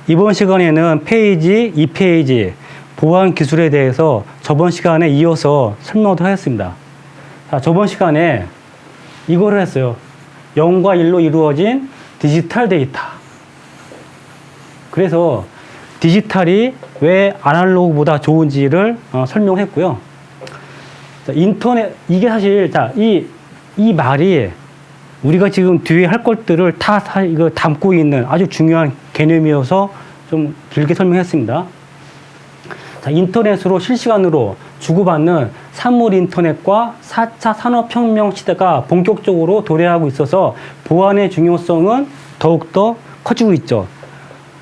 이번 시간에는 페이지 2페이지 보안 기술에 대해서 저번 시간에 이어서 설명을 하겠습니다. 자, 저번 시간에 이거를 했어요. 0과 1로 이루어진 디지털 데이터. 그래서 디지털이 왜 아날로그보다 좋은지를 설명했고요. 자, 인터넷, 이게 사실, 자, 이 말이 우리가 지금 뒤에 할 것들을 다 이거 담고 있는 아주 중요한 개념이어서 좀 길게 설명했습니다. 자, 인터넷으로 실시간으로 주고받는 산물 인터넷과 4차 산업혁명 시대가 본격적으로 도래하고 있어서 보안의 중요성은 더욱더 커지고 있죠.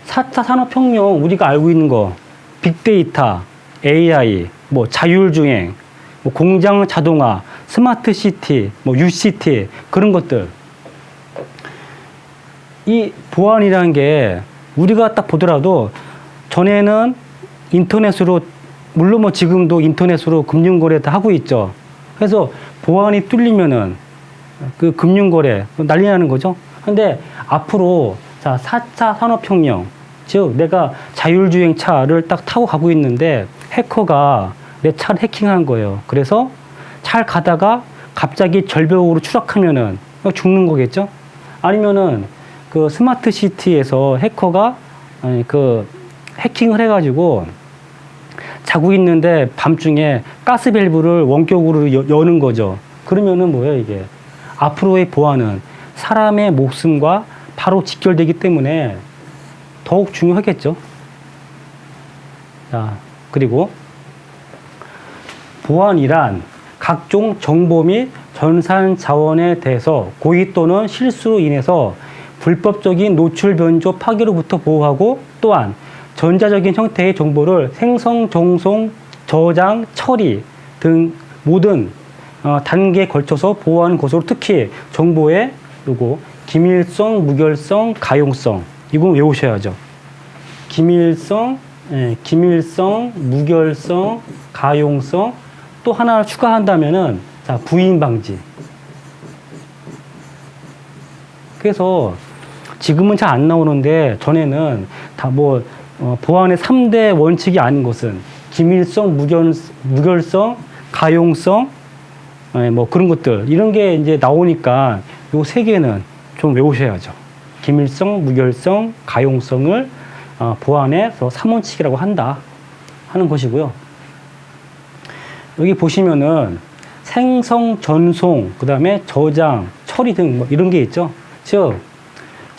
4차 산업혁명, 우리가 알고 있는 거, 빅데이터, AI, 뭐 자율주행, 뭐 공장 자동화, 스마트 시티, 뭐 UCT, 그런 것들. 이 보안이라는 게 우리가 딱 보더라도 전에는 인터넷으로, 물론 뭐 지금도 인터넷으로 금융거래 다 하고 있죠. 그래서 보안이 뚫리면은 그 금융거래 난리 나는 거죠. 근데 앞으로 자, 4차 산업혁명, 즉 내가 자율주행 차를 딱 타고 가고 있는데 해커가 내 차를 해킹한 거예요. 그래서 잘 가다가 갑자기 절벽으로 추락하면은 죽는 거겠죠. 아니면은 그 스마트 시티에서 해커가 그 해킹을 해가지고 자고 있는데 밤중에 가스 밸브를 원격으로 여는 거죠. 그러면은 뭐예요, 이게? 앞으로의 보안은 사람의 목숨과 바로 직결되기 때문에 더욱 중요하겠죠. 자, 그리고 보안이란 각종 정보 및 전산 자원에 대해서 고의 또는 실수로 인해서 불법적인 노출, 변조, 파괴로부터 보호하고 또한 전자적인 형태의 정보를 생성, 정송, 저장, 처리 등 모든 단계에 걸쳐서 보호하는 것으로 특히 정보의 요거 기밀성, 무결성, 가용성 이거 외우셔야죠. 기밀성, 기밀성, 무결성, 가용성 또 하나 추가한다면은 자, 부인 방지. 그래서 지금은 잘 안 나오는데 전에는 다 뭐 보안의 3대 원칙이 아닌 것은 기밀성, 무결성, 가용성, 뭐 그런 것들 이런 게 이제 나오니까 요 세 개는 좀 외우셔야죠. 기밀성, 무결성, 가용성을 보안에서 3원칙이라고 한다 하는 것이고요. 여기 보시면은 생성, 전송, 그 다음에 저장, 처리 등 뭐 이런 게 있죠. 즉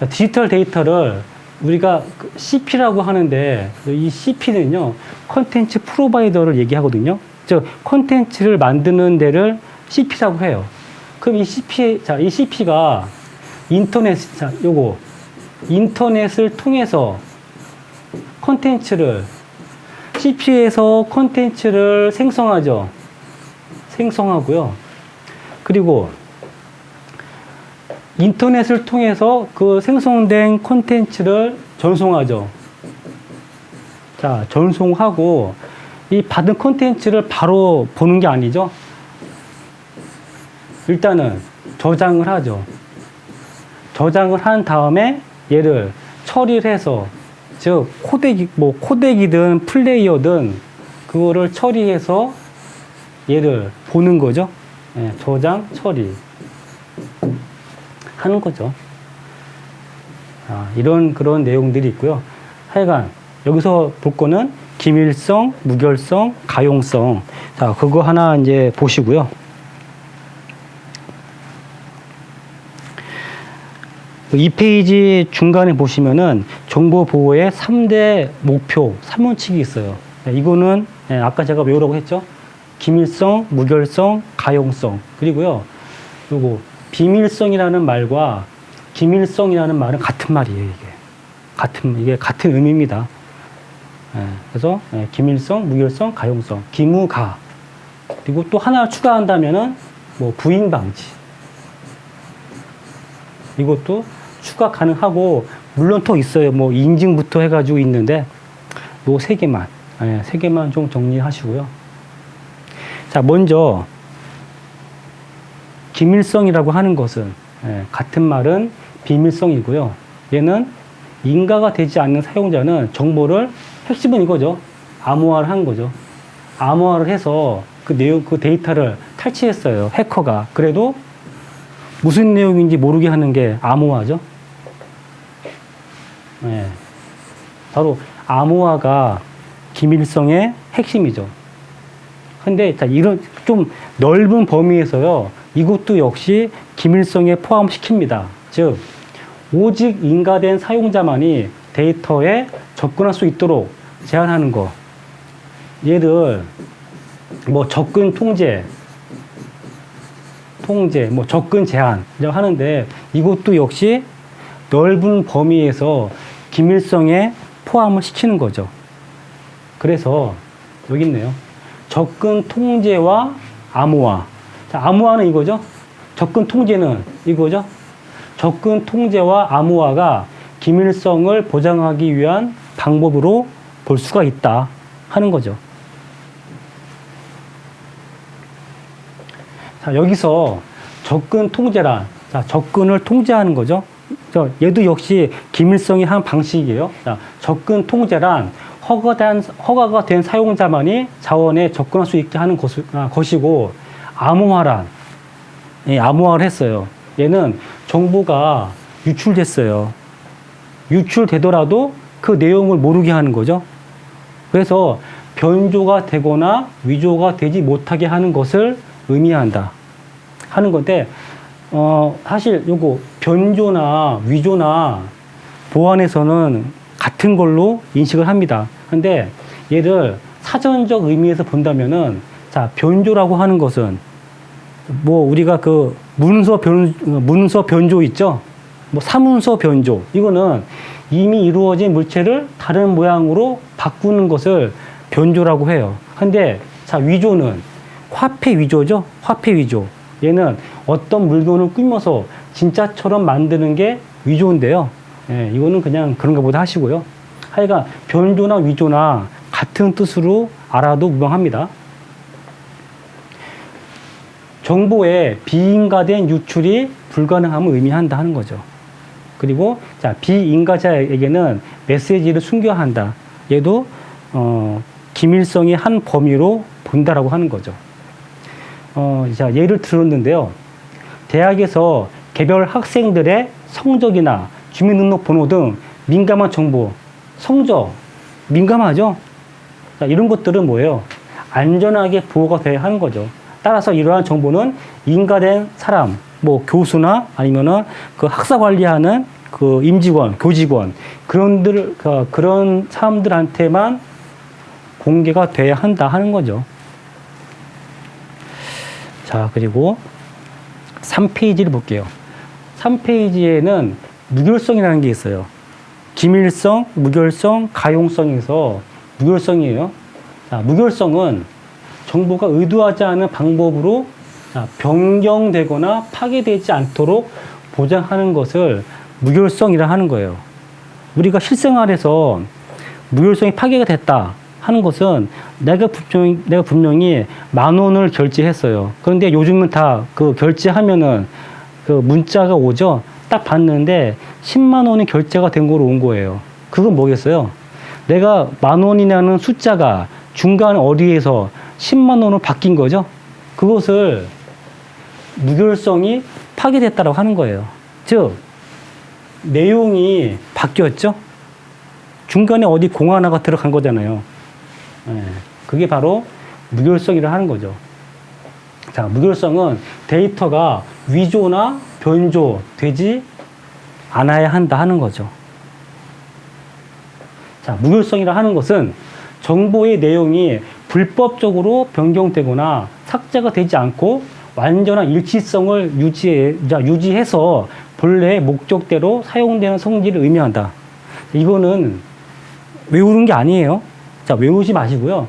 디지털 데이터를 우리가 CP라고 하는데 이 CP는요 컨텐츠 프로바이더를 얘기하거든요. 즉 컨텐츠를 만드는 데를 CP라고 해요. 그럼 이 CP, 자, 이 CP가 인터넷, 자, 요거 인터넷을 통해서 컨텐츠를 CP에서 컨텐츠를 생성하죠. 생성하고요. 그리고 인터넷을 통해서 그 생성된 콘텐츠를 전송하죠. 자, 전송하고 이 받은 콘텐츠를 바로 보는 게 아니죠. 일단은 저장을 하죠. 저장을 한 다음에 얘를 처리를 해서 즉 코덱이든 플레이어든 그거를 처리해서 얘를 보는 거죠. 네, 저장, 처리 하는 거죠. 그런 내용들이 있고요. 하여간 여기서 볼 거는 기밀성, 무결성, 가용성. 자, 그거 하나 이제 보시고요. 이 페이지 중간에 보시면은 정보 보호의 3대 목표, 3원칙이 있어요. 이거는 아까 제가 외우라고 했죠. 기밀성, 무결성, 가용성. 그리고요, 요거 비밀성이라는 말과 기밀성이라는 말은 같은 말이에요, 이게 같은 의미입니다. 그래서 기밀성, 무결성, 가용성, 기무가. 그리고 또 하나 추가한다면은 뭐 부인 방지. 이것도 추가 가능하고 물론 또 있어요. 뭐 인증부터 해가지고 있는데 요 세 개만 좀 정리하시고요. 자, 먼저 기밀성이라고 하는 것은 같은 말은 비밀성이고요. 얘는 인가가 되지 않는 사용자는 정보를, 핵심은 이거죠. 암호화를 한 거죠. 암호화를 해서 그 내용, 그 데이터를 탈취했어요. 해커가. 그래도 무슨 내용인지 모르게 하는 게 암호화죠. 네. 바로 암호화가 기밀성의 핵심이죠. 근데 자, 이런 좀 넓은 범위에서요, 이것도 역시 기밀성에 포함시킵니다. 즉, 오직 인가된 사용자만이 데이터에 접근할 수 있도록 제한하는 거. 얘를 뭐 접근 통제, 뭐 접근 제한 하는데, 이것도 역시 넓은 범위에서 기밀성에 포함을 시키는 거죠. 그래서 여기 있네요. 접근 통제와 암호화. 자, 암호화는 이거죠. 접근 통제는 이거죠. 접근 통제와 암호화가 기밀성을 보장하기 위한 방법으로 볼 수가 있다 하는 거죠. 자, 여기서 접근 통제란, 자, 접근을 통제하는 거죠. 얘도 역시 기밀성의 한 방식이에요. 자, 접근 통제란 허가가 된 사용자만이 자원에 접근할 수 있게 하는 것이고, 암호화란, 암호화를 했어요. 얘는 정보가 유출됐어요. 유출되더라도 그 내용을 모르게 하는 거죠. 그래서 변조가 되거나 위조가 되지 못하게 하는 것을 의미한다 하는 건데, 사실 요거 변조나 위조나 보안에서는 같은 걸로 인식을 합니다. 근데 얘를 사전적 의미에서 본다면은, 자, 변조라고 하는 것은 뭐 우리가 그 문서 변조 있죠? 뭐 사문서 변조. 이거는 이미 이루어진 물체를 다른 모양으로 바꾸는 것을 변조라고 해요. 근데 자, 위조는 화폐 위조죠? 화폐 위조. 얘는 어떤 물건을 꾸며서 진짜처럼 만드는 게 위조인데요. 예, 이거는 그냥 그런가 보다 하시고요. 하여간 변조나 위조나 같은 뜻으로 알아도 무방합니다. 정보의 비인가된 유출이 불가능함을 의미한다 하는 거죠. 그리고 자, 비인가자에게는 메시지를 숨겨야 한다. 얘도 기밀성의 한 범위로 본다라고 하는 거죠. 자, 예를 들었는데요. 대학에서 개별 학생들의 성적이나 주민등록번호 등 민감한 정보, 성적, 민감하죠? 자, 이런 것들은 뭐예요? 안전하게 보호가 돼야 하는 거죠. 따라서 이러한 정보는 인가된 사람, 뭐 교수나 아니면은 그 학사 관리하는 그 임직원, 교직원, 그런 사람들한테만 공개가 돼야 한다 하는 거죠. 자, 그리고 3페이지를 볼게요. 3페이지에는 무결성이라는 게 있어요. 기밀성, 무결성, 가용성에서 무결성이에요. 자, 무결성은 정보가 의도하지 않은 방법으로 변경되거나 파괴되지 않도록 보장하는 것을 무결성이라 하는 거예요. 우리가 실생활에서 무결성이 파괴가 됐다 하는 것은 내가 분명히 10,000원을 결제했어요. 그런데 요즘은 다 그 결제하면은 그 문자가 오죠. 딱 봤는데 10만 원이 결제가 된 거로 온 거예요. 그건 뭐겠어요? 내가 10,000원이라는 숫자가 중간 어디에서 10만 원으로 바뀐 거죠. 그것을 무결성이 파괴됐다고 하는 거예요. 즉, 내용이 바뀌었죠. 중간에 어디 공 하나가 들어간 거잖아요. 그게 바로 무결성이라 하는 거죠. 자, 무결성은 데이터가 위조나 변조되지 않아야 한다 하는 거죠. 자, 무결성이라 하는 것은 정보의 내용이 불법적으로 변경되거나 삭제가 되지 않고 완전한 일치성을 유지해서 본래의 목적대로 사용되는 성질을 의미한다. 이거는 외우는 게 아니에요. 자, 외우지 마시고요.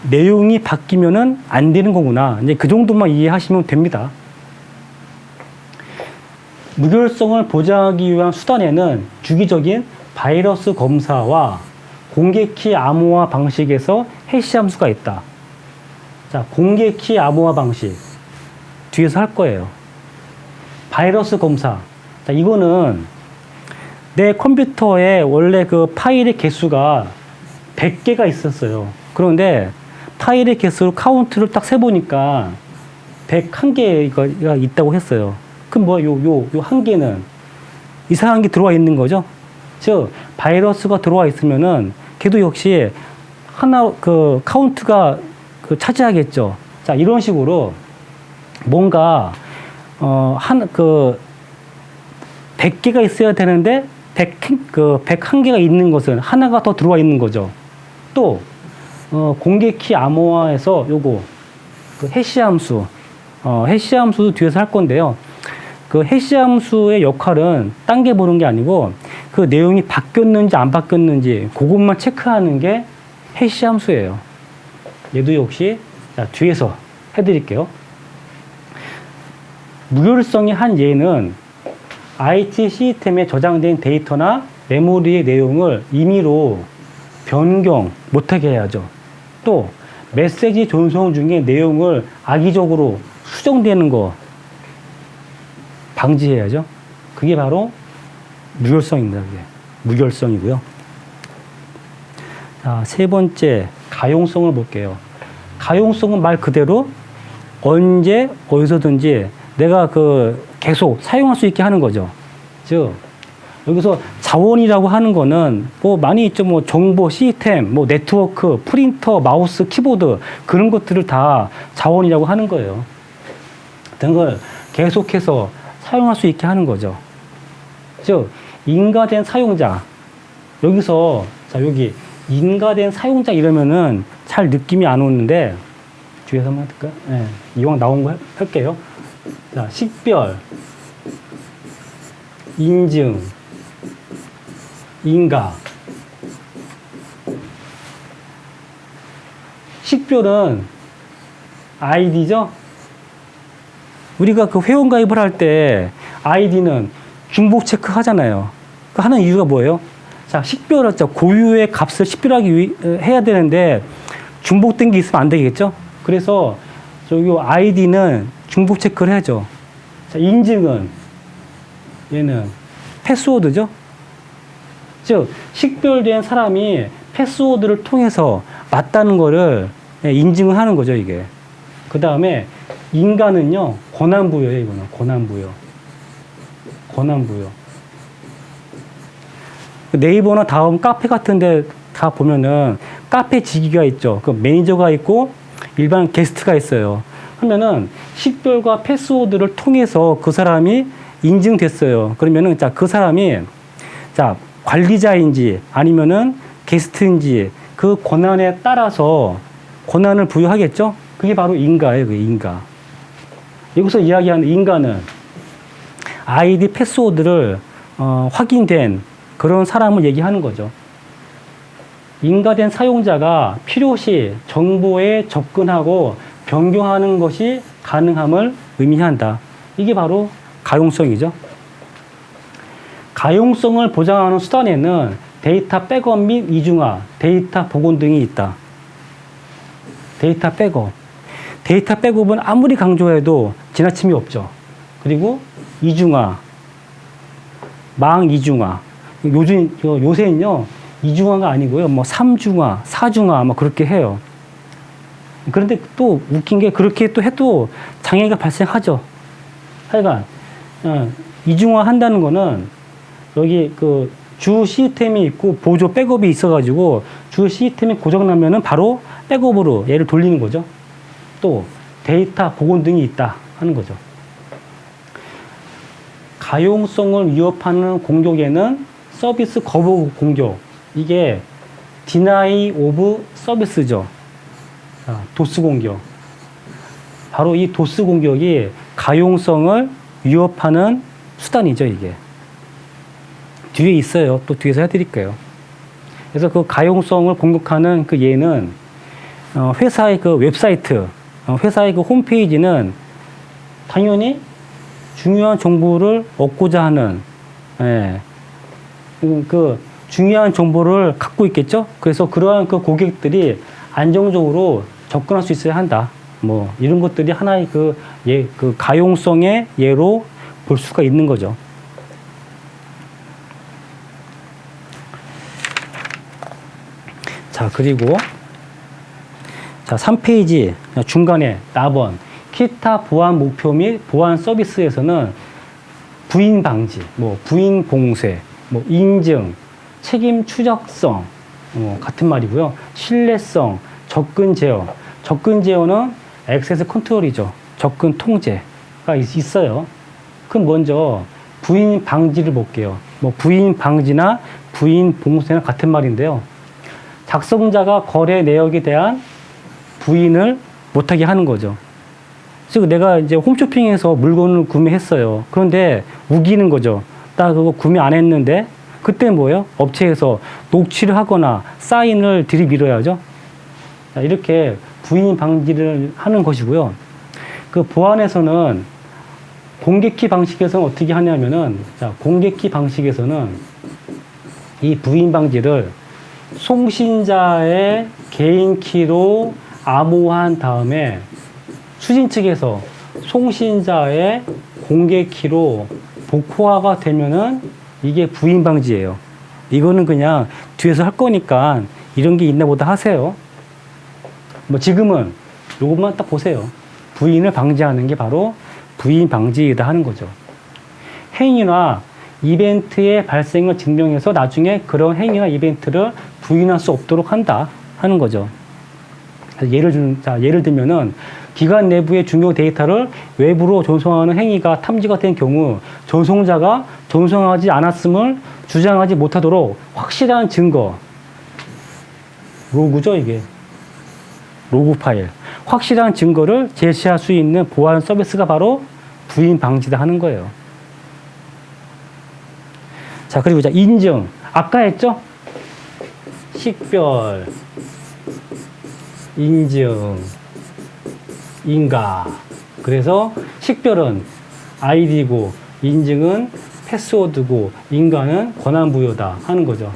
내용이 바뀌면은 안 되는 거구나. 이제 그 정도만 이해하시면 됩니다. 무결성을 보장하기 위한 수단에는 주기적인 바이러스 검사와 공개키 암호화 방식에서 해시 함수가 있다. 자, 공개키 암호화 방식. 뒤에서 할 거예요. 바이러스 검사. 자, 이거는 내 컴퓨터에 원래 그 파일의 개수가 100개가 있었어요. 그런데 파일의 개수 카운트를 딱 세보니까 101개가 있다고 했어요. 그럼 뭐, 요 한 개는 이상한 게 들어와 있는 거죠. 즉, 바이러스가 들어와 있으면은 걔도 역시 하나, 그, 카운트가 차지하겠죠. 자, 이런 식으로 뭔가, 100개가 있어야 되는데, 101개가 있는 것은 하나가 더 들어와 있는 거죠. 또, 공개키 암호화에서 요거, 그 해시 함수, 해시 함수도 뒤에서 할 건데요. 그 해시 함수의 역할은 딴 게 보는 게 아니고 그 내용이 바뀌었는지 안 바뀌었는지 그것만 체크하는 게 해시 함수예요. 얘도 역시 자, 뒤에서 해드릴게요. 무결성의 한 예는 IT 시스템에 저장된 데이터나 메모리의 내용을 임의로 변경 못하게 해야죠. 또 메시지 전송 중에 내용을 악의적으로 수정되는 거 방지해야죠. 그게 바로 무결성입니다. 그게. 무결성이고요. 자, 세 번째, 가용성을 볼게요. 가용성은 말 그대로 언제, 어디서든지 내가 계속 사용할 수 있게 하는 거죠. 즉, 여기서 자원이라고 하는 거는 뭐 많이 있죠. 뭐 정보 시스템, 뭐 네트워크, 프린터, 마우스, 키보드 그런 것들을 다 자원이라고 하는 거예요. 등을 계속해서 사용할 수 있게 하는 거죠. 즉, 인가된 사용자. 여기서, 자, 여기, 인가된 사용자 이러면은 잘 느낌이 안 오는데, 뒤에서 한번 할까요? 네, 이왕 나온 거 할게요. 자, 식별, 인증, 인가. 식별은 아이디죠? 우리가 그 회원가입을 할 때 아이디는 중복 체크 하잖아요. 그 하는 이유가 뭐예요? 자, 식별을, 고유의 값을 식별하기 해야 되는데 중복된 게 있으면 안 되겠죠? 그래서 저기 아이디는 중복 체크를 해야죠. 자, 인증은 얘는 패스워드죠? 즉, 식별된 사람이 패스워드를 통해서 맞다는 거를 인증을 하는 거죠, 이게. 그 다음에 인가는요, 권한부여예요, 이거는. 권한부여. 권한부여. 네이버나 다음 카페 같은데 다 보면은 카페 지기가 있죠. 그 매니저가 있고 일반 게스트가 있어요. 하면은 식별과 패스워드를 통해서 그 사람이 인증됐어요. 그러면은 자, 그 사람이 자, 관리자인지 아니면은 게스트인지 그 권한에 따라서 권한을 부여하겠죠? 그게 바로 인가예요, 그 인가. 여기서 이야기하는 인가는 아이디 패스워드를 확인된 그런 사람을 얘기하는 거죠. 인가된 사용자가 필요시 정보에 접근하고 변경하는 것이 가능함을 의미한다. 이게 바로 가용성이죠. 가용성을 보장하는 수단에는 데이터 백업 및 이중화, 데이터 복원 등이 있다. 데이터 백업. 데이터 백업은 아무리 강조해도 지나침이 없죠. 그리고 이중화, 망 이중화. 요새는요, 이중화가 아니고요, 뭐 3중화, 4중화, 뭐 그렇게 해요. 그런데 또 웃긴 게 그렇게 또 해도 장애가 발생하죠. 하여간, 이중화 한다는 거는 여기 주 시스템이 있고 보조 백업이 있어가지고 주 시스템이 고장나면은 바로 백업으로 얘를 돌리는 거죠. 또 데이터 복원 등이 있다 하는 거죠. 가용성을 위협하는 공격에는 서비스 거부 공격, 이게 deny of service죠. 도스 공격. 바로 이 도스 공격이 가용성을 위협하는 수단이죠, 이게. 뒤에 있어요. 또 뒤에서 해드릴게요. 그래서 그 가용성을 공격하는 그 예는 회사의 그 웹사이트, 회사의 그 홈페이지는 당연히 중요한 정보를 얻고자 하는, 그 중요한 정보를 갖고 있겠죠. 그래서 그러한 그 고객들이 안정적으로 접근할 수 있어야 한다. 뭐 이런 것들이 하나의 그 가용성의 예로 볼 수가 있는 거죠. 자, 그리고 자, 3페이지 중간에 나번 기타 보안 목표 및 보안 서비스에서는 부인 방지, 뭐 부인 봉쇄, 뭐 인증, 책임 추적성 같은 말이고요. 신뢰성, 접근 제어. 접근 제어는 액세스 컨트롤이죠. 접근 통제가 있어요. 그럼 먼저 부인 방지를 볼게요. 뭐 부인 방지나 부인 봉쇄는 같은 말인데요. 작성자가 거래 내역에 대한 부인을 못하게 하는 거죠. 즉 내가 이제 홈쇼핑에서 물건을 구매했어요. 그런데 우기는 거죠. 나 그거 구매 안 했는데 그때 뭐예요? 업체에서 녹취를 하거나 사인을 들이밀어야죠. 자, 이렇게 부인 방지를 하는 것이고요. 그 보안에서는 공개키 방식에서는 어떻게 하냐면은, 자, 공개키 방식에서는 이 부인 방지를 송신자의 개인키로 암호화한 다음에 수신 측에서 송신자의 공개키로 복호화가 되면은 이게 부인 방지예요. 이거는 그냥 뒤에서 할 거니까 이런 게 있나 보다 하세요. 뭐 지금은 요것만 딱 보세요. 부인을 방지하는 게 바로 부인 방지이다 하는 거죠. 행위나 이벤트의 발생을 증명해서 나중에 그런 행위나 이벤트를 부인할 수 없도록 한다 하는 거죠. 예를 들면은 기관 내부의 중요 데이터를 외부로 전송하는 행위가 탐지가 된 경우 전송자가 전송하지 않았음을 주장하지 못하도록 확실한 증거, 로그죠 이게, 로그 파일, 확실한 증거를 제시할 수 있는 보안 서비스가 바로 부인 방지다 하는 거예요. 자, 그리고 자, 인증. 아까 했죠? 식별, 인증, 인가. 그래서 식별은 아이디고, 인증은 패스워드고, 인가는 권한부여다 하는 거죠.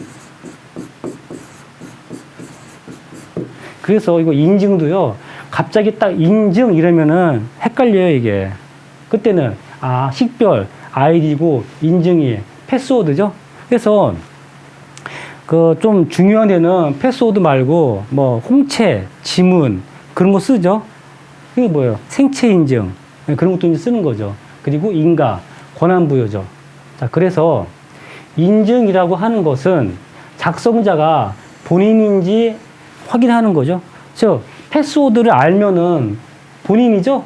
그래서 이거 인증도요, 갑자기 딱 인증 이러면은 헷갈려요, 이게. 그때는, 아, 식별, 아이디고, 인증이 패스워드죠? 그래서, 그 좀 중요한 데는 패스워드 말고, 뭐, 홍채, 지문, 그런 거 쓰죠? 그게 뭐예요? 생체 인증. 그런 것도 이제 쓰는 거죠. 그리고 인가, 권한부여죠. 자, 그래서 인증이라고 하는 것은 작성자가 본인인지 확인하는 거죠. 즉, 패스워드를 알면은 본인이죠?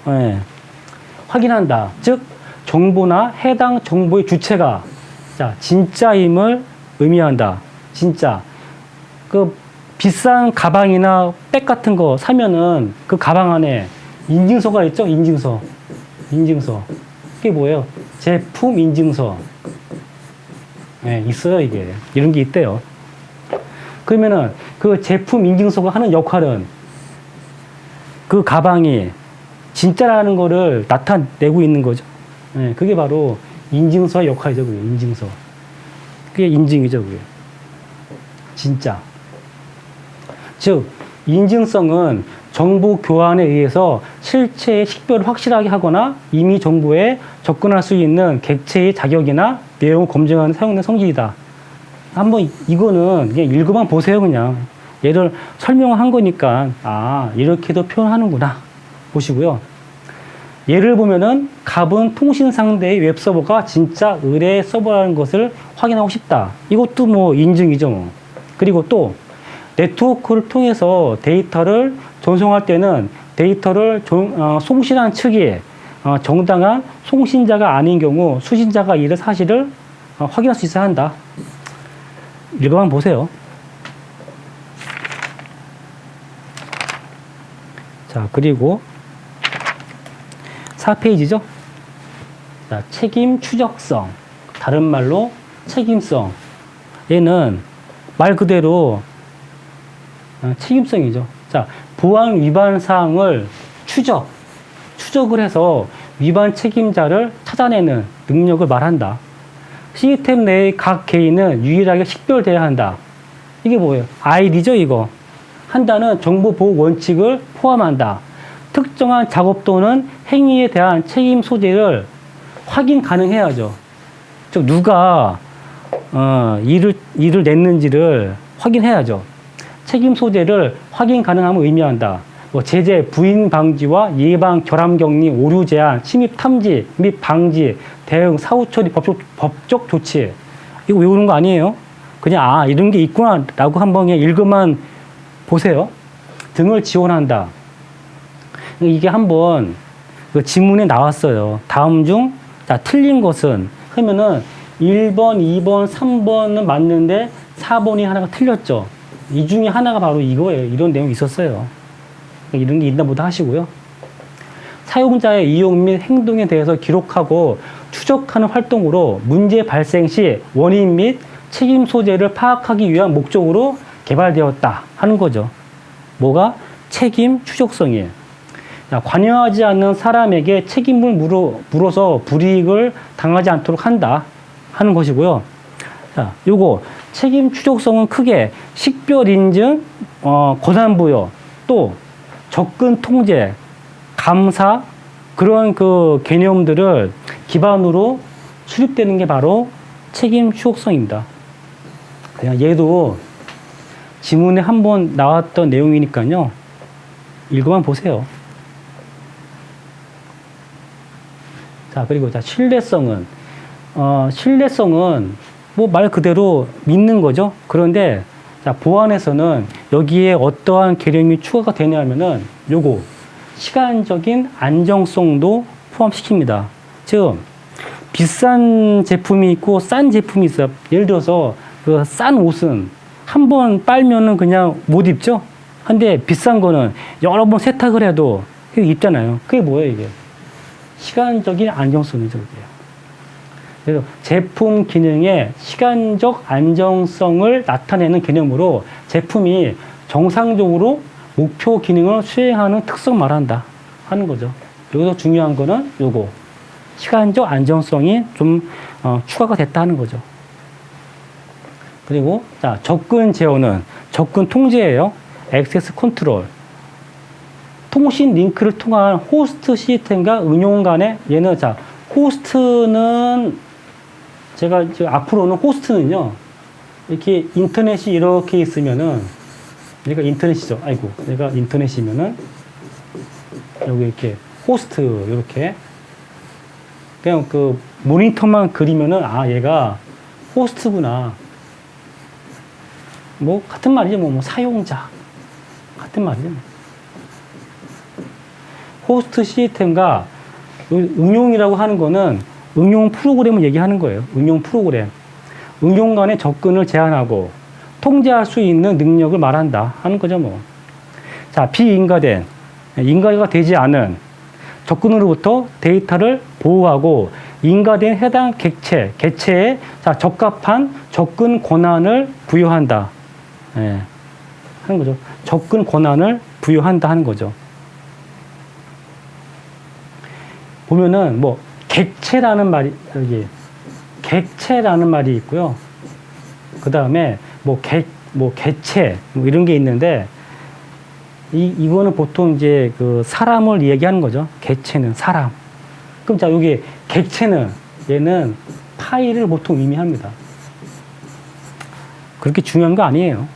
네. 확인한다. 즉, 정보나 해당 정보의 주체가 자, 진짜임을 의미한다. 진짜. 그 비싼 가방이나 백 같은 거 사면은 그 가방 안에 인증서가 있죠? 인증서. 인증서. 그게 뭐예요? 제품 인증서. 네, 있어요, 이게. 이런 게 있대요. 그러면은 그 제품 인증서가 하는 역할은 그 가방이 진짜라는 거를 나타내고 있는 거죠. 네, 그게 바로 인증서의 역할이죠, 그게. 인증서. 그게 인증이죠, 그게. 진짜. 즉, 인증성은 정보 교환에 의해서 실체의 식별을 확실하게 하거나 이미 정보에 접근할 수 있는 객체의 자격이나 내용을 검증하는 사용된 성질이다. 한번 이거는 그냥 읽어만 보세요, 그냥. 얘를 설명한 거니까, 아, 이렇게도 표현하는구나. 보시고요. 예를 보면은 갑은 통신 상대의 웹서버가 진짜 의뢰 서버라는 것을 확인하고 싶다. 이것도 뭐 인증이죠, 뭐. 그리고 또 네트워크를 통해서 데이터를 전송할 때는 데이터를 송신한 측이 정당한 송신자가 아닌 경우 수신자가 이를 사실을 확인할 수 있어야 한다. 읽어만 보세요. 자, 그리고 4페이지죠. 자, 책임 추적성. 다른 말로 책임성. 얘는 말 그대로 책임성이죠. 자, 보안 위반 사항을 추적을 해서 위반 책임자를 찾아내는 능력을 말한다. 시스템 내의 각 개인은 유일하게 식별돼야 한다. 이게 뭐예요? 아이디죠, 이거. 한다는 정보보호 원칙을 포함한다. 특정한 작업 또는 행위에 대한 책임 소재를 확인 가능해야죠. 즉, 누가 일을 냈는지를 확인해야죠. 책임 소재를 확인 가능함을 의미한다. 뭐 제재, 부인 방지와 예방, 결함 격리, 오류 제한, 침입 탐지 및 방지, 대응, 사후 처리, 법적 조치. 이거 외우는 거 아니에요? 그냥 이런 게 있구나라고 한번 읽으만 보세요. 등을 지원한다. 이게 한번 그 지문에 나왔어요. 다음 중 틀린 것은 하면은 1번, 2번, 3번은 맞는데 4번이 하나가 틀렸죠. 이 중에 하나가 바로 이거예요. 이런 내용이 있었어요. 이런 게 있나 보다 하시고요. 사용자의 이용 및 행동에 대해서 기록하고 추적하는 활동으로 문제 발생 시 원인 및 책임 소재를 파악하기 위한 목적으로 개발되었다 하는 거죠. 뭐가? 책임 추적성이에요. 관여하지 않는 사람에게 책임을 물어서 불이익을 당하지 않도록 한다 하는 것이고요. 자, 요거 책임 추적성은 크게 식별 인증, 권한 부여, 또 접근 통제, 감사 그런 그 개념들을 기반으로 수립되는 게 바로 책임 추적성입니다. 그냥 얘도 지문에 한번 나왔던 내용이니까요. 읽어만 보세요. 자, 그리고 신뢰성은 뭐 말 그대로 믿는 거죠. 그런데 보안에서는 여기에 어떠한 개념이 추가가 되냐면은 요거 시간적인 안정성도 포함시킵니다. 즉 비싼 제품이 있고 싼 제품이 있어요. 예를 들어서 그 싼 옷은 한 번 빨면은 그냥 못 입죠. 근데 비싼 거는 여러 번 세탁을 해도 입잖아요. 그게 뭐예요, 이게? 시간적인 안정성이죠, 그게. 그래서 제품 기능의 시간적 안정성을 나타내는 개념으로 제품이 정상적으로 목표 기능을 수행하는 특성 말한다 하는 거죠. 여기서 중요한 거는 요거 시간적 안정성이 좀 추가가 됐다 하는 거죠. 그리고 접근 제어는 접근 통제예요. 액세스 컨트롤. 통신 링크를 통한 호스트 시스템과 응용 간의 얘는 호스트는 제가 앞으로는 호스트는요. 이렇게 인터넷이 이렇게 있으면은 얘가 인터넷이죠. 아이고, 얘가 인터넷이면은 여기 이렇게 호스트 이렇게 그냥 그 모니터만 그리면은 얘가 호스트구나. 뭐 같은 말이죠. 뭐 사용자 같은 말이죠. 호스트 시스템과 응용이라고 하는 거는 응용 프로그램을 얘기하는 거예요. 응용 프로그램. 응용 간의 접근을 제한하고 통제할 수 있는 능력을 말한다 하는 거죠, 뭐. 비인가된, 인가가 되지 않은 접근으로부터 데이터를 보호하고 인가된 해당 객체에 적합한 접근 권한을 부여한다. 하는 거죠. 접근 권한을 부여한다 하는 거죠. 보면은 뭐 객체라는 말이 객체라는 말이 있고요. 그 다음에 개체 이런 게 있는데 이거는 보통 이제 그 사람을 얘기하는 거죠. 개체는 사람. 그럼 여기 객체는 얘는 파일을 보통 의미합니다. 그렇게 중요한 거 아니에요.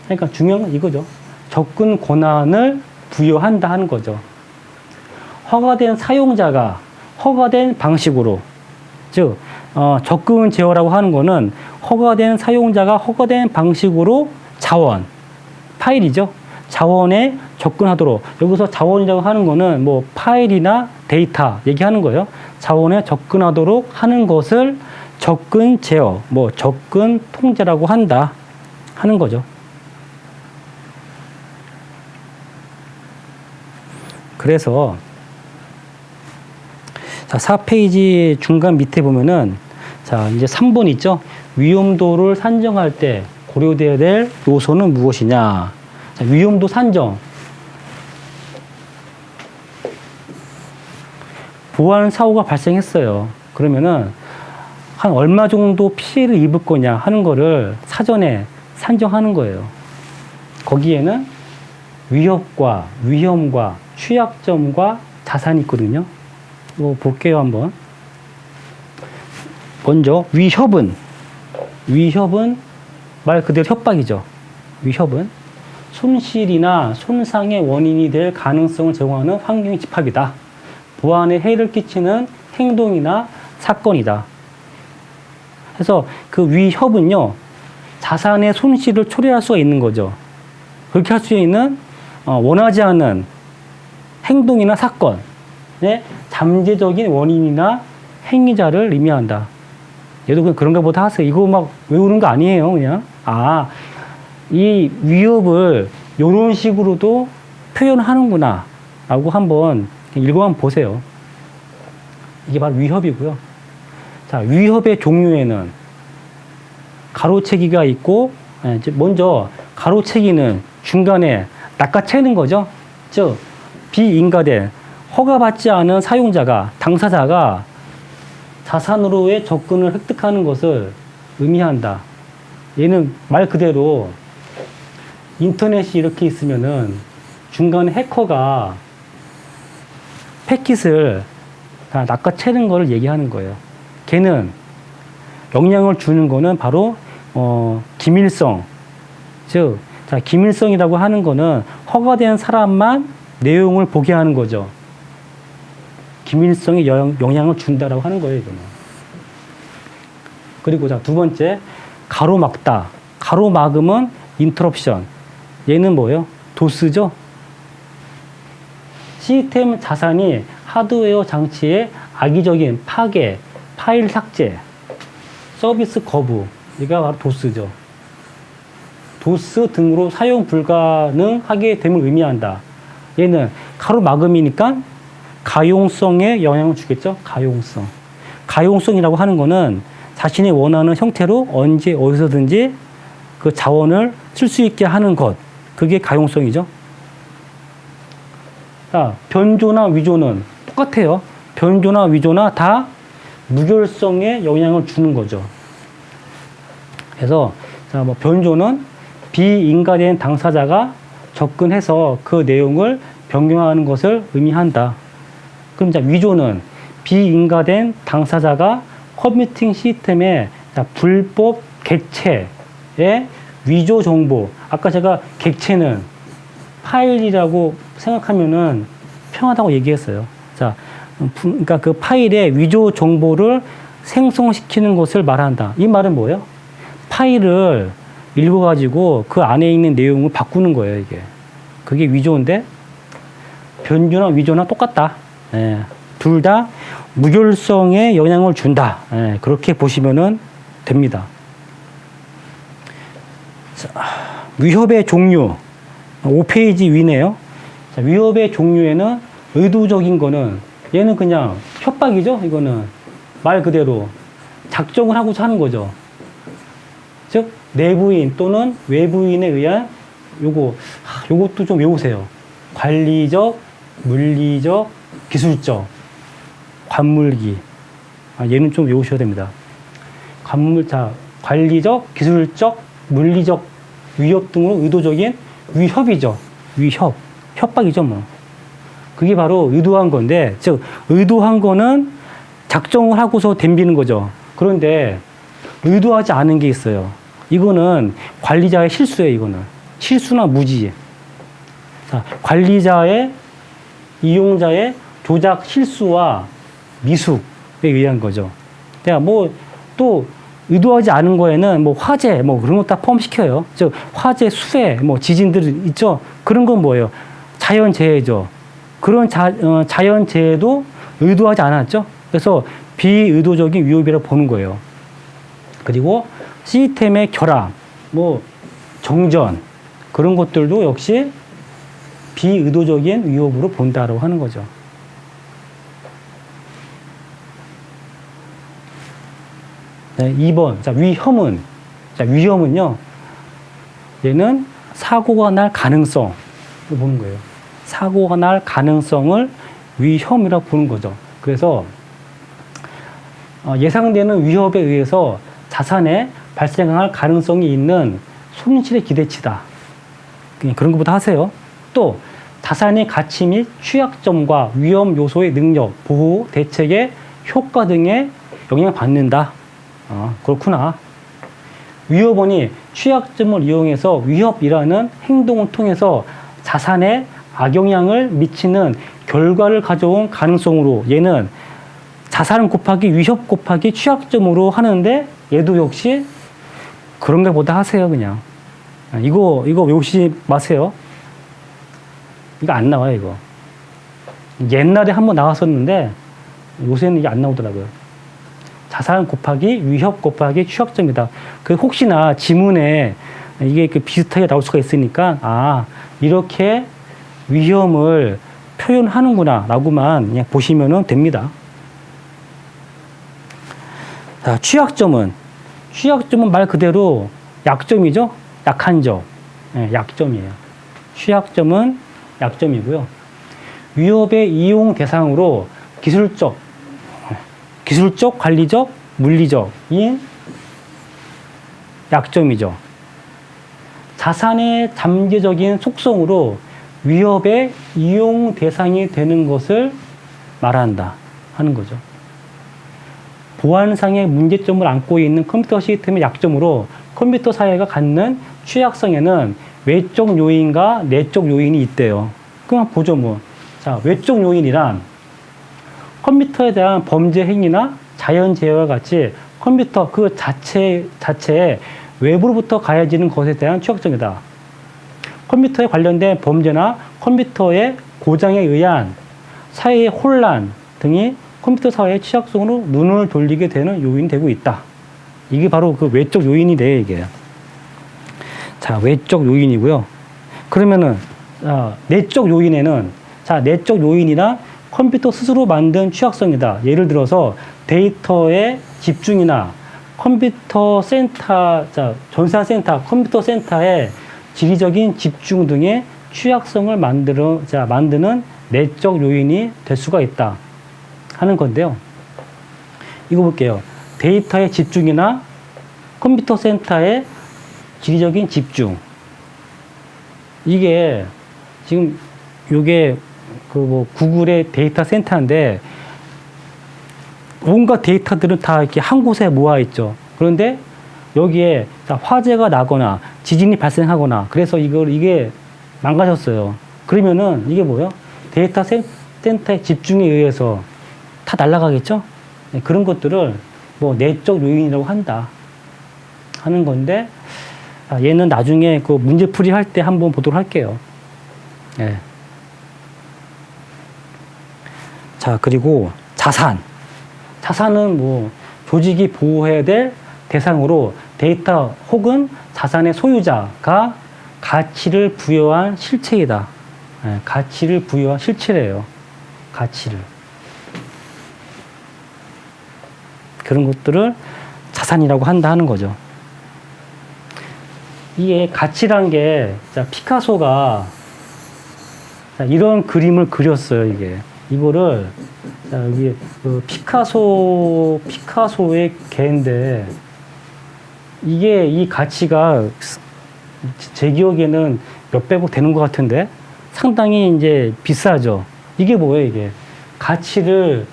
그러니까 중요한 건 이거죠. 접근 권한을 부여한다 하는 거죠. 허가된 사용자가 허가된 방식으로, 즉 접근 제어라고 하는 거는 허가된 사용자가 허가된 방식으로 자원, 파일이죠. 자원에 접근하도록. 여기서 자원이라고 하는 거는 뭐 파일이나 데이터 얘기하는 거예요. 자원에 접근하도록 하는 것을 접근 제어, 뭐 접근 통제라고 한다 하는 거죠. 그래서 4페이지 중간 밑에 보면은 이제 3번 있죠. 위험도를 산정할 때 고려되어야 될 요소는 무엇이냐. 위험도 산정. 보안 사고가 발생했어요. 그러면은 한 얼마 정도 피해를 입을 거냐 하는 거를 사전에 산정하는 거예요. 거기에는 위협과 위험과 취약점과 자산이 있거든요. 이거 볼게요, 한번. 먼저 위협은 말 그대로 협박이죠. 위협은 손실이나 손상의 원인이 될 가능성을 제공하는 환경 집합이다. 보안에 해를 끼치는 행동이나 사건이다. 그래서 그 위협은요, 자산의 손실을 초래할 수가 있는 거죠. 그렇게 할 수 있는 원하지 않은 행동이나 사건의 잠재적인 원인이나 행위자를 의미한다. 얘도 그냥 그런가 보다 하세요. 이거 막 외우는 거 아니에요, 그냥. 아, 이 위협을 이런 식으로도 표현하는구나 라고 한번 읽어만 보세요. 이게 바로 위협이고요. 자, 위협의 종류에는 가로채기가 있고, 먼저 가로채기는 중간에 낚아채는 거죠. 즉, 비인가된 허가받지 않은 사용자가, 당사자가 자산으로의 접근을 획득하는 것을 의미한다. 얘는 말 그대로 인터넷이 이렇게 있으면은 중간에 해커가 패킷을 다 낚아채는 거를 얘기하는 거예요. 걔는 영향을 주는 거는 바로 기밀성. 즉, 자, 기밀성이라고 하는 거는 허가된 사람만 내용을 보게 하는 거죠. 기밀성에 영향을 준다라고 하는 거예요, 이거는. 그리고 자, 두 번째, 가로막다. 가로막음은 인터럽션. 얘는 뭐예요? 도스죠? 시스템 자산이 하드웨어 장치의 악의적인 파괴, 파일 삭제, 서비스 거부. 이가 바로 도스죠. 도스 등으로 사용 불가능하게 됨을 의미한다. 얘는 가로막음이니까 가용성에 영향을 주겠죠? 가용성. 가용성이라고 하는 거는 자신이 원하는 형태로 언제 어디서든지 그 자원을 쓸 수 있게 하는 것. 그게 가용성이죠. 자, 변조나 위조는 똑같아요. 변조나 위조나 다 무결성에 영향을 주는 거죠. 그래서 자, 뭐 변조는 비인가된 당사자가 접근해서 그 내용을 변경하는 것을 의미한다. 그럼 자, 위조는 비인가된 당사자가 컴퓨팅 시스템에 자, 불법 객체의 위조 정보. 아까 제가 객체는 파일이라고 생각하면은 편하다고 얘기했어요. 자, 그러니까 그 파일의 위조 정보를 생성시키는 것을 말한다. 이 말은 뭐예요? 파일을 읽어가지고 그 안에 있는 내용을 바꾸는 거예요, 이게. 그게 위조인데, 변조나 위조나 똑같다. 예, 둘 다 무결성에 영향을 준다. 예, 그렇게 보시면 됩니다. 자, 위협의 종류. 5페이지 위네요. 자, 위협의 종류에는 의도적인 거는 얘는 그냥 협박이죠. 이거는 말 그대로 작정을 하고자 하는 거죠. 즉 내부인 또는 외부인에 의한 요것도 좀 외우세요. 관리적, 물리적, 기술적, 관물기. 얘는 좀 외우셔야 됩니다. 관리적, 기술적, 물리적 위협 등으로 의도적인 위협이죠. 위협. 협박이죠, 뭐. 그게 바로 의도한 건데, 즉, 의도한 거는 작정을 하고서 덤비는 거죠. 그런데 의도하지 않은 게 있어요. 이거는 관리자의 실수예요, 이거는. 실수나 무지. 자, 관리자의, 이용자의 조작 실수와 미숙에 의한 거죠. 내가 또, 의도하지 않은 거에는 화재, 그런 거 다 포함시켜요. 즉, 화재, 수해, 지진들 있죠? 그런 건 뭐예요? 자연재해죠. 그런 자연재해도 의도하지 않았죠? 그래서 비의도적인 위협이라고 보는 거예요. 그리고 시스템의 결함, 정전, 그런 것들도 역시 비의도적인 위협으로 본다라고 하는 거죠. 네, 2번. 자, 위험은. 자, 위험은요. 얘는 사고가 날 가능성을 보는 거예요. 사고가 날 가능성을 위험이라고 보는 거죠. 그래서 예상되는 위협에 의해서 자산에 발생할 가능성이 있는 손실의 기대치다. 그냥 그런 것부터 하세요. 또 자산의 가치 및 취약점과 위험 요소의 능력, 보호, 대책의 효과 등에 영향을 받는다. 그렇구나. 위협원이 취약점을 이용해서 위협이라는 행동을 통해서 자산에 악영향을 미치는 결과를 가져온 가능성으로 얘는 자산 곱하기 위협 곱하기 취약점으로 하는데 얘도 역시 그런 것보다 하세요, 그냥. 이거 외우시지 마세요. 이거 안 나와요, 이거. 옛날에 한번 나왔었는데 요새는 이게 안 나오더라고요. 자산 곱하기 위협 곱하기 취약점이다. 그 혹시나 지문에 이게 비슷하게 나올 수가 있으니까 이렇게 위험을 표현하는구나 라고만 그냥 보시면 됩니다. 자, 취약점은 말 그대로 약점이죠. 약한 점. 네, 약점이에요. 취약점은 약점이고요. 위협의 이용 대상으로 기술적, 관리적, 물리적인 약점이죠. 자산의 잠재적인 속성으로 위협의 이용 대상이 되는 것을 말한다 하는 거죠. 보안상의 문제점을 안고 있는 컴퓨터 시스템의 약점으로 컴퓨터 사회가 갖는 취약성에는 외적 요인과 내적 요인이 있대요. 그럼 보죠, 뭐. 자, 외적 요인이란 컴퓨터에 대한 범죄 행위나 자연재해와 같이 컴퓨터 그 자체에 외부로부터 가해지는 것에 대한 취약점이다. 컴퓨터에 관련된 범죄나 컴퓨터의 고장에 의한 사회의 혼란 등이 컴퓨터 사회의 취약성으로 눈을 돌리게 되는 요인이 되고 있다. 이게 바로 그 외적 요인이래요, 이게. 자, 외적 요인이고요. 그러면은, 내적 요인에는, 내적 요인이나 컴퓨터 스스로 만든 취약성이다. 예를 들어서 데이터의 집중이나 컴퓨터 센터, 전산센터, 컴퓨터 센터의 지리적인 집중 등의 취약성을 만드는 내적 요인이 될 수가 있다 하는 건데요. 이거 볼게요. 데이터의 집중이나 컴퓨터 센터의 지리적인 집중. 이게 지금 요게 구글의 데이터 센터인데 온갖 데이터들은 다 이렇게 한 곳에 모아 있죠. 그런데 여기에 화재가 나거나 지진이 발생하거나 그래서 이게 망가졌어요. 그러면은 이게 뭐예요? 데이터 센터의 집중에 의해서 다 날아가겠죠? 네, 그런 것들을 내적 요인이라고 한다 하는 건데 얘는 나중에 그 문제풀이 할 때 한번 보도록 할게요. 네. 자, 그리고 자산은 조직이 보호해야 될 대상으로 데이터 혹은 자산의 소유자가 가치를 부여한 실체이다. 네, 가치를 부여한 실체래요. 가치를. 그런 것들을 자산이라고 한다 하는 거죠. 이게 가치란 게 피카소가 이런 그림을 그렸어요. 이거를 여기 피카소의 개인데 이게 이 가치가 제 기억에는 몇백억 되는 것 같은데 상당히 이제 비싸죠. 이게 뭐예요, 이게? 가치를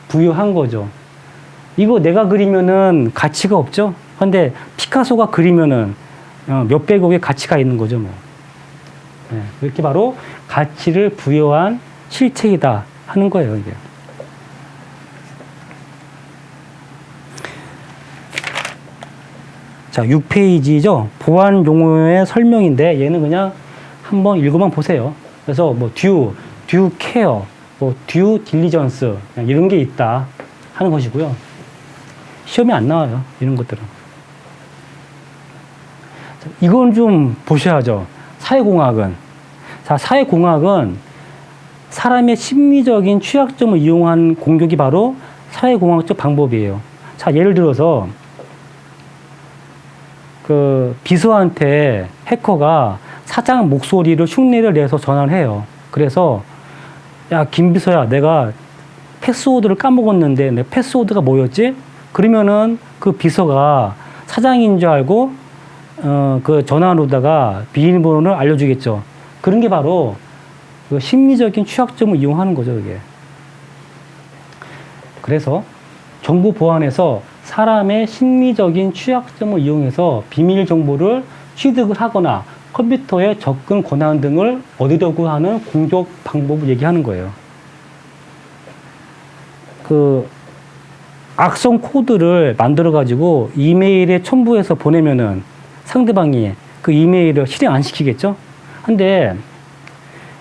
부여한 거죠. 이거 내가 그리면은 가치가 없죠? 근데 피카소가 그리면은 몇백억의 가치가 있는 거죠, 뭐. 네, 이렇게 바로 가치를 부여한 실체이다 하는 거예요, 이게. 자, 6페이지죠. 보안 용어의 설명인데 얘는 그냥 한번 읽어만 보세요. 그래서 듀 케어, 듀 딜리전스 이런 게 있다 하는 것이고요. 시험에 안 나와요, 이런 것들은. 이건 좀 보셔야죠. 사회공학은. 자, 사회공학은 사람의 심리적인 취약점을 이용한 공격이 바로 사회공학적 방법이에요. 자, 예를 들어서 그 비서한테 해커가 사장 목소리를 흉내를 내서 전화를 해요. 그래서 야, 김비서야, 내가 패스워드를 까먹었는데 내 패스워드가 뭐였지? 그러면은 그 비서가 사장인 줄 알고 그 전화로다가 비밀번호를 알려주겠죠. 그런 게 바로 그 심리적인 취약점을 이용하는 거죠, 이게. 그래서 정보 보안에서 사람의 심리적인 취약점을 이용해서 비밀 정보를 취득을 하거나 컴퓨터에 접근 권한 등을 얻으려고 하는 공격 방법을 얘기하는 거예요. 그 악성 코드를 만들어 가지고 이메일에 첨부해서 보내면은 상대방이 그 이메일을 실행 안 시키겠죠? 근데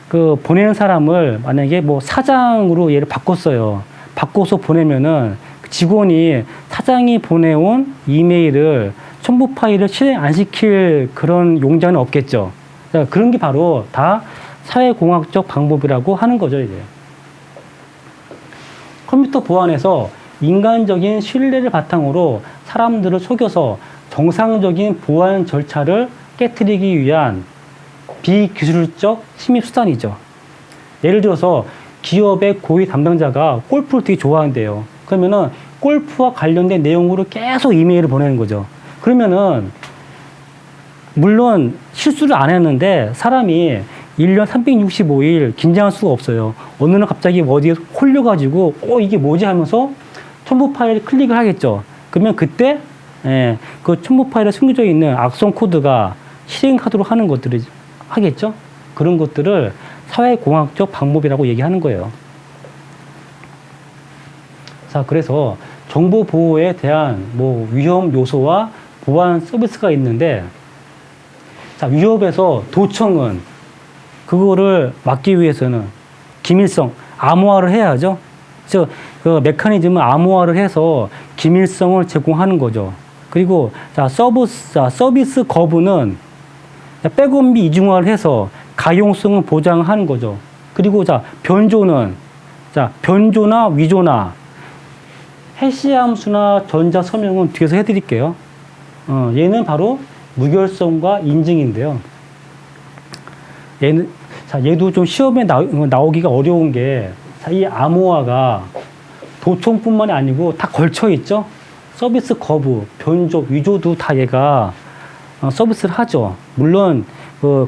그 보내는 사람을 만약에 뭐 사장으로 얘를 바꿨어요. 바꿔서 보내면은 직원이 사장이 보내온 이메일을 첨부 파일을 실행 안 시킬 그런 용자는 없겠죠. 그런 게 바로 다 사회공학적 방법이라고 하는 거죠, 이제. 컴퓨터 보안에서 인간적인 신뢰를 바탕으로 사람들을 속여서 정상적인 보안 절차를 깨뜨리기 위한 비기술적 침입 수단이죠. 예를 들어서 기업의 고위 담당자가 골프를 되게 좋아한대요. 그러면은 골프와 관련된 내용으로 계속 이메일을 보내는 거죠. 그러면은 물론 실수를 안 했는데 사람이 1년 365일 긴장할 수가 없어요. 어느 날 갑자기 어디에 홀려가지고 이게 뭐지 하면서 첨부 파일을 클릭을 하겠죠. 그러면 그때 그 첨부 파일에 숨겨져 있는 악성 코드가 실행하도록 하는 것들을 하겠죠. 그런 것들을 사회공학적 방법이라고 얘기하는 거예요. 자, 그래서 정보 보호에 대한 뭐 위험 요소와 보안 서비스가 있는데, 자, 위협에서 도청은 그거를 막기 위해서는 기밀성, 암호화를 해야죠. 즉, 그 메커니즘을 암호화를 해서 기밀성을 제공하는 거죠. 그리고 자, 서비스 거부는 백업 및 이중화를 해서 가용성을 보장하는 거죠. 그리고 자, 변조는 변조나 위조나 해시 함수나 전자 서명은 뒤에서 해드릴게요. 얘는 바로 무결성과 인증인데요. 얘도 좀 시험에 나오기가 어려운 게, 이 암호화가 도청뿐만이 아니고 다 걸쳐 있죠. 서비스 거부, 변조, 위조도 다 얘가 서비스를 하죠. 물론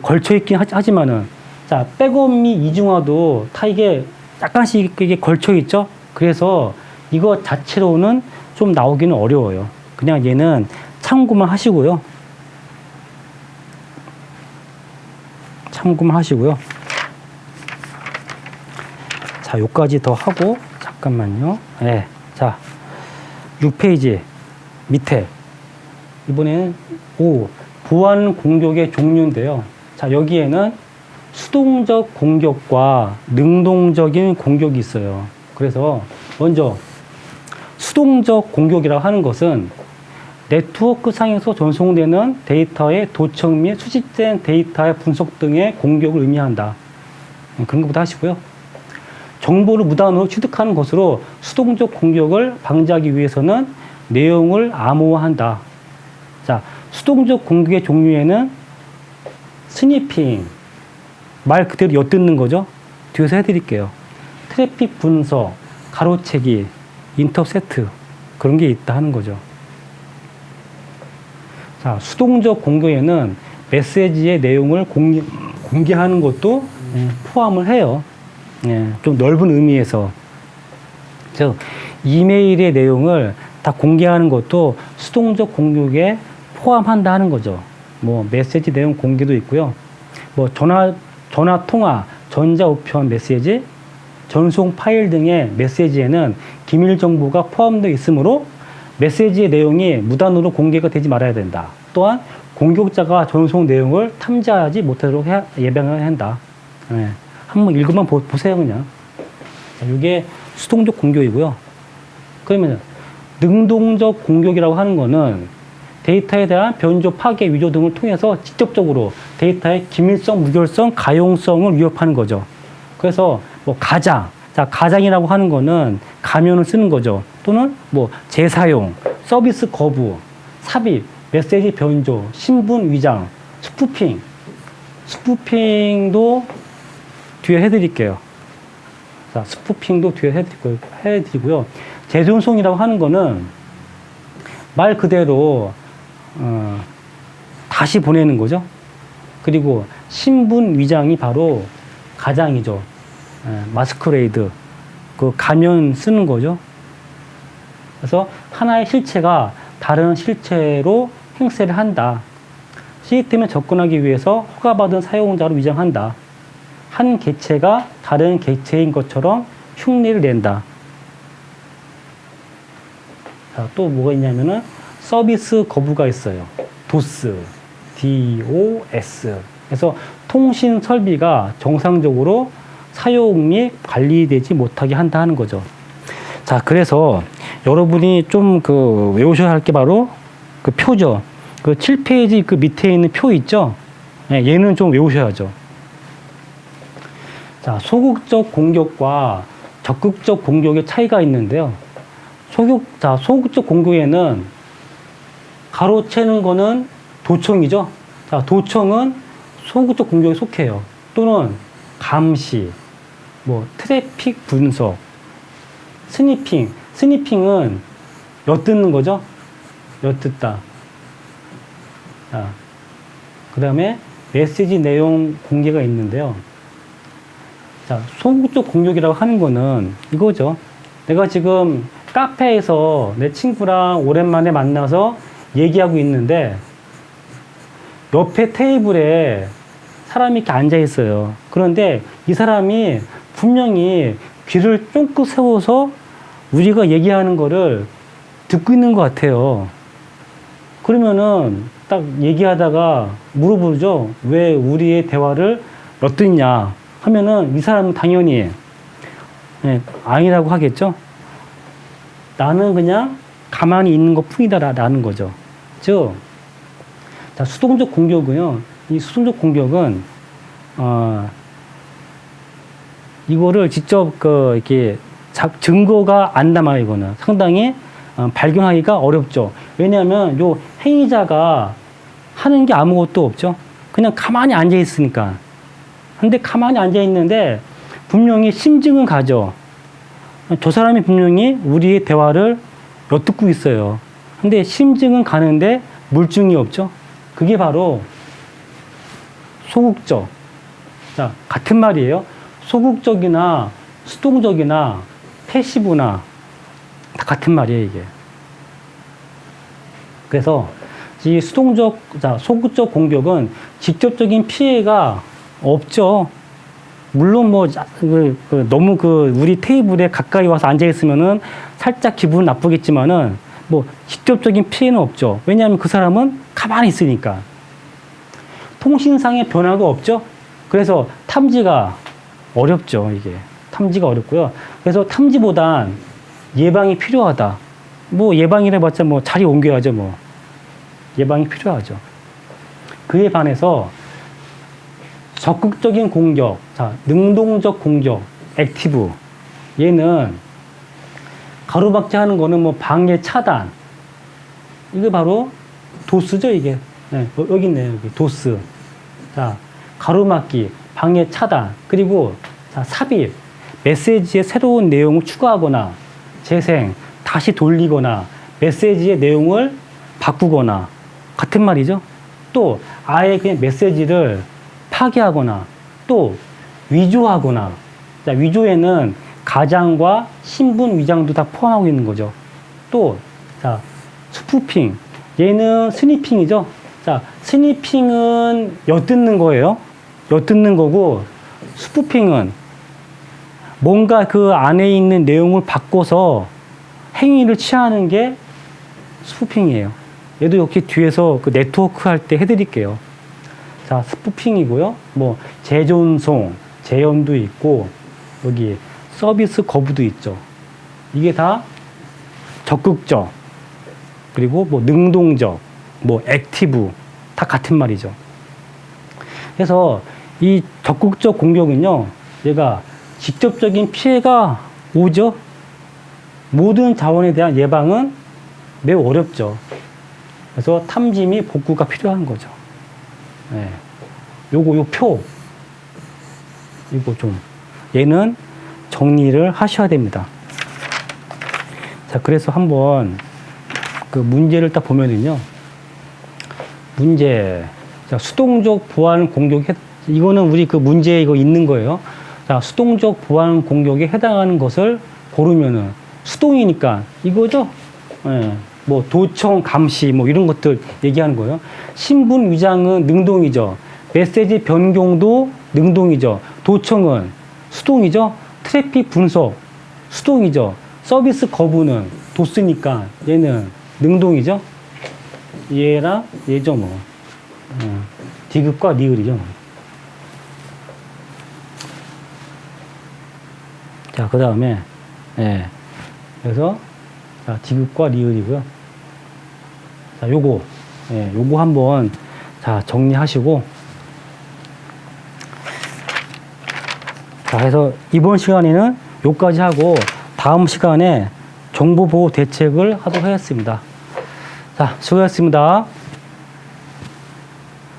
걸쳐 있긴 하지만은, 자, 백업 및 이중화도 다 이게 약간씩 이게 걸쳐 있죠. 그래서 이거 자체로는 좀 나오기는 어려워요. 그냥 얘는 참고만 하시고요. 참고만 하시고요. 자, 요까지 더 하고, 잠깐만요. 네. 자, 6페이지 밑에. 이번에는 보안 공격의 종류인데요. 자, 여기에는 수동적 공격과 능동적인 공격이 있어요. 그래서 먼저 수동적 공격이라고 하는 것은 네트워크 상에서 전송되는 데이터의 도청 및 수집된 데이터의 분석 등의 공격을 의미한다. 그런 것부터 하시고요. 정보를 무단으로 취득하는 것으로 수동적 공격을 방지하기 위해서는 내용을 암호화한다. 자, 수동적 공격의 종류에는 스니핑, 말 그대로 엿듣는 거죠. 뒤에서 해드릴게요. 트래픽 분석, 가로채기, 인터셉트, 그런 게 있다 하는 거죠. 자, 수동적 공격에는 메시지의 내용을 공개하는 것도 포함을 해요. 좀 넓은 의미에서. 즉, 이메일의 내용을 다 공개하는 것도 수동적 공격에 포함한다 하는 거죠. 뭐, 메시지 내용 공개도 있고요. 뭐, 전화 통화, 전자우편 메시지, 전송 파일 등의 메시지에는 기밀 정보가 포함되어 있으므로 메시지의 내용이 무단으로 공개가 되지 말아야 된다. 또한 공격자가 전송 내용을 탐지하지 못하도록 예방해야 한다. 한번 읽으면 보세요, 그냥. 이게 수동적 공격이고요. 그러면 능동적 공격이라고 하는 거는 데이터에 대한 변조, 파괴, 위조 등을 통해서 직접적으로 데이터의 기밀성, 무결성, 가용성을 위협하는 거죠. 그래서 뭐 가장이라고 하는 거는 가면을 쓰는 거죠. 또는 뭐 재사용, 서비스 거부, 삽입, 메시지 변조, 신분 위장, 스푸핑도 뒤에 해드릴게요. 자, 스푸핑도 뒤에 해드리고요. 재전송이라고 하는 거는 말 그대로 다시 보내는 거죠. 그리고 신분 위장이 바로 가장이죠. 마스크레이드, 그 가면 쓰는 거죠. 그래서 하나의 실체가 다른 실체로 행세를 한다. 시스템에 접근하기 위해서 허가받은 사용자로 위장한다. 한 개체가 다른 개체인 것처럼 흉내를 낸다. 자, 또 뭐가 있냐면은 서비스 거부가 있어요. DOS, DOS. 그래서 통신 설비가 정상적으로 사용 및 관리되지 못하게 한다 하는 거죠. 자, 그래서 여러분이 좀 외우셔야 할 게 바로 그 표죠. 그 7페이지 그 밑에 있는 표 있죠? 네, 얘는 좀 외우셔야죠. 자, 소극적 공격과 적극적 공격의 차이가 있는데요. 소극적 공격에는 가로채는 거는 도청이죠. 자, 도청은 소극적 공격에 속해요. 또는 감시, 트래픽 분석, 스니핑. 스니핑은 엿듣는 거죠. 엿듣다. 자, 그 다음에 메시지 내용 공개가 있는데요. 자, 소극적 공격이라고 하는 거는 이거죠. 내가 지금 카페에서 내 친구랑 오랜만에 만나서 얘기하고 있는데 옆에 테이블에 사람이 이렇게 앉아 있어요. 그런데 이 사람이 분명히 귀를 쫑긋 세워서 우리가 얘기하는 거를 듣고 있는 것 같아요. 그러면은 딱 얘기하다가 물어보죠. 왜 우리의 대화를 엿듣냐 하면은 이 사람은 당연히 아니라고 하겠죠. 나는 그냥 가만히 있는 것 뿐이다라는 거죠. 즉, 자, 수동적 공격은요. 이 수동적 공격은 이거를 직접 이렇게 증거가 안 남아요. 이거는 상당히 발견하기가 어렵죠. 왜냐하면 요 행위자가 하는 게 아무것도 없죠. 그냥 가만히 앉아 있으니까. 근데 가만히 앉아 있는데 분명히 심증은 가죠. 저 사람이 분명히 우리의 대화를 엿듣고 있어요. 근데 심증은 가는데 물증이 없죠. 그게 바로 소극적. 자, 같은 말이에요. 소극적이나 수동적이나 패시브나 다 같은 말이에요, 이게. 그래서 이 소극적 공격은 직접적인 피해가 없죠. 물론 너무 우리 테이블에 가까이 와서 앉아 있으면은 살짝 기분 나쁘겠지만은 직접적인 피해는 없죠. 왜냐하면 그 사람은 가만히 있으니까. 통신상의 변화가 없죠. 그래서 탐지가 어렵죠, 이게. 탐지가 어렵고요. 그래서 탐지보단 예방이 필요하다. 예방이라 해봤자 자리 옮겨야죠, 예방이 필요하죠. 그에 반해서 적극적인 공격, 자, 능동적 공격, 액티브. 얘는 가로막기 하는 거는 방해 차단. 이게 바로 도스죠, 이게. 네, 여기 있네요, 여기. 도스. 자, 가로막기, 방해 차단. 그리고, 자, 삽입. 메시지에 새로운 내용을 추가하거나, 재생, 다시 돌리거나, 메시지의 내용을 바꾸거나. 같은 말이죠. 또, 아예 그냥 메시지를 파괴하거나 또 위조하거나. 자, 위조에는 가장과 신분 위장도 다 포함하고 있는 거죠. 또, 자, 스푸핑. 얘는 스니핑이죠. 자, 스니핑은 엿듣는 거예요. 엿듣는 거고, 스푸핑은 뭔가 그 안에 있는 내용을 바꿔서 행위를 취하는 게 스푸핑이에요. 얘도 역시 뒤에서 그 네트워크 할 때 해드릴게요. 자, 스푸핑이고요. 재존송, 재현도 있고, 여기 서비스 거부도 있죠. 이게 다 적극적, 그리고 능동적, 액티브, 다 같은 말이죠. 그래서 이 적극적 공격은요, 얘가 직접적인 피해가 오죠. 모든 자원에 대한 예방은 매우 어렵죠. 그래서 탐지 및 복구가 필요한 거죠. 네. 요 표. 이거 얘는 정리를 하셔야 됩니다. 자, 그래서 한번 그 문제를 딱 보면은요. 문제. 자, 수동적 보안 공격, 이거는 우리 그 문제에 이거 있는 거예요. 자, 수동적 보안 공격에 해당하는 것을 고르면은, 수동이니까 이거죠? 예, 뭐 도청, 감시 뭐 이런 것들 얘기하는 거예요. 신분 위장은 능동이죠. 메시지 변경도 능동이죠. 도청은 수동이죠. 트래픽 분석 수동이죠. 서비스 거부는 도스니까 얘는 능동이죠. 얘랑 얘죠 뭐. 디귿과 리을이죠. 자, 그 다음에 예. 그래서 자, 디귿과 리을이고요. 자, 요거 한번 자 정리하시고 자, 해서 이번 시간에는 요까지 하고 다음 시간에 정보보호 대책을 하도록 하겠습니다. 자, 수고하셨습니다.